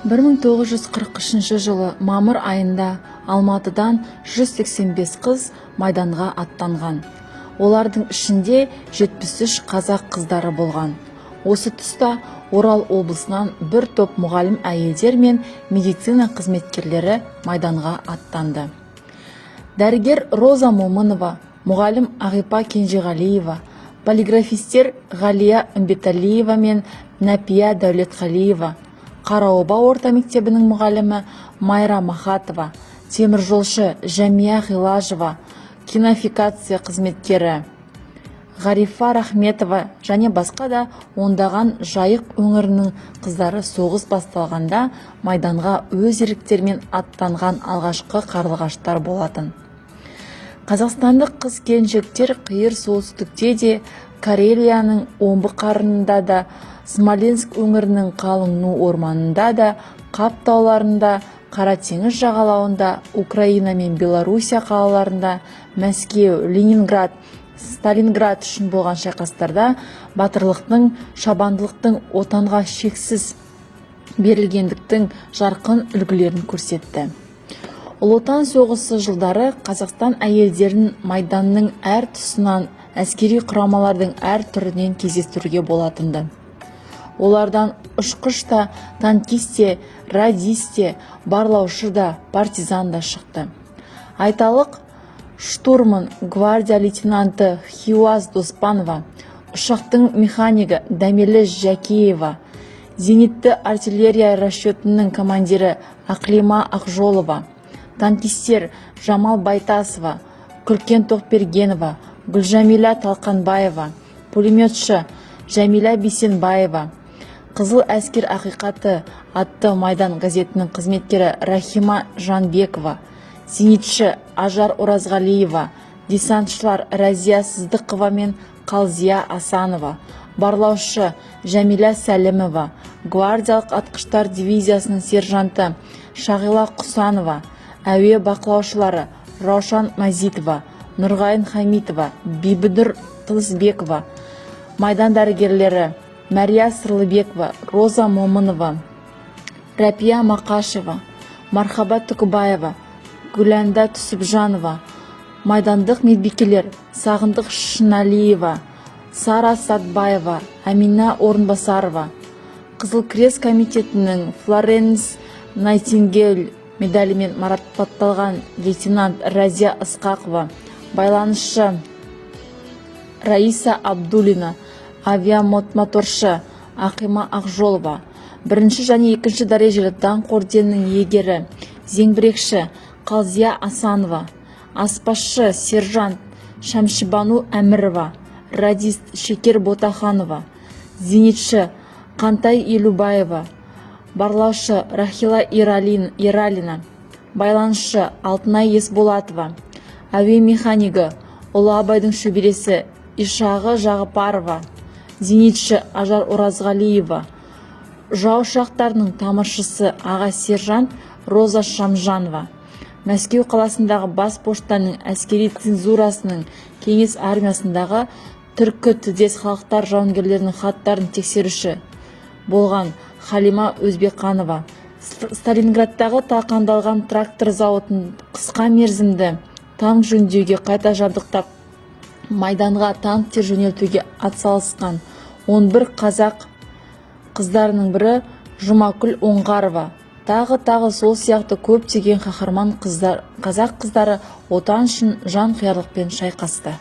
1943 жылы мамыр айында Алматыдан 185 қыз майданға аттанған. Олардың ішінде 73 қазақ қыздары болған. Осы тұста Орал облысынан бір топ мұғалім әйелдер мен медицина қызметкерлері майданға аттанды. Дәрігер Роза Момынова, мұғалім Ағипа Кенжеғалиева, полиграфистер Ғалия Үмбеталиева мен Нәпия Дәулетқалиева, Қараоба орта мектебінің мұғалімі Майра Махатова, теміржолшы Жәмия Ғилажева, кинофикация қызметкері Ғарифа Рахметова және басқа да ондаған Жайық өңірінің қыздары соғыс басталғанда майданға өз еріктерімен аттанған алғашқы қарлығаштар болатын. Қазақстандық қыз-келіншектер қиыр солтүстікте де, Карелияның Омбы қарында да, Смоленск өңірінің қалың Ну орманында да, Қап тауларында, Қара теңіз жағалауында, Украина мен Белоруссия қалаларында, Мәскеу, Ленинград, Сталинград үшін болған шайқастарда батырлықтың, шабандылықтың, отанға шексіз берілгендіктің жарқын үлгілерін көрсетті. Ұлы Отан соғысы жылдары Қазақстан әйелдерін майданның әр тұсынан, әскери құрамалардың әр түрінен кездестіруге болатынды. Олардан ұшқыш та, танкист те, радист те, барлаушы да, партизан да шықты. Айталық, штурман гвардия лейтенанты Хиуаз Доспанова, ұшақтың механигі Дәмелі Жәкеева, зенитті артиллерия расчетінің командирі Ақлима Ақжолова, танкистер Жамал Байтасова, Күркен Тоқбергенова, Гүлжамиля Талқанбаева, пулеметші Жәмиля Бейсенбаева, Қызыл әскер ақиқаты атты майдан газетінің қызметкері Рахима Жанбекова, зенитші Ажар Оразғалиева, десантшылар Разия Сыздықова мен Қалзия Асанова, барлаушы Жәмиля Сәлімова, гвардиялық атқыштар дивизиясының сержанты Шағила Құсанова, әуе бақылаушылары Раушан Мазитова, Нұрғайын Хамитова, Бибідір Тылысбекова, майдан дәрігерлері Мәрия Сырлыбекова, Роза Момынова, Рәпия Мақашева, Мархаба Түкібаева, Гүләнда Түсіпжанова, майдандық медбикелер Сағындық Шыналиева, Сара Сатбаева, Амина Орынбасарова, Қызыл Крест комитетінің Флоренс Найтингель медалімен марапатталған лейтенант Разия Ысқақова, байланысшы Раиса Абдулина, авиамоторшы Ақима Ақжолова, бірінші және екінші дәрежелі даңқ орденінің иегері зеңбірекші Қалзия Асанова, аспазшы сержант Шәмшібану Әмірова, радист Шекер Ботаханова, зенитші Қантай Елубаева, барлаушы Рахила Ералина, байланысшы Алтынай Есболатова, әуе механигі Ұлы Абайдың шөбересі Ишағы Жағыпарова, зенитші Ажар Оразғалиева, жау ұшақтарының тамыршысы аға сержант Роза Шамжанова, Мәскеу қаласындағы бас поштаның әскери цензурасының кеңес армиясындағы түркі тілдес халықтар жауынгерлерінің хаттарын тексеруші болған Халима Өзбекқанова, Сталинградтағы талқандалған трактор зауытын қысқа мерзімді танк жөндеуге қайта жабдықтап, майданға танктер жөнелтуге атсалысқан 11 қазақ қыздарының бірі Жұмакүл Оңғарова, тағы сол сияқты көптеген қаһарман қазақ қыздары отан үшін жан қиярлықпен шайқасты.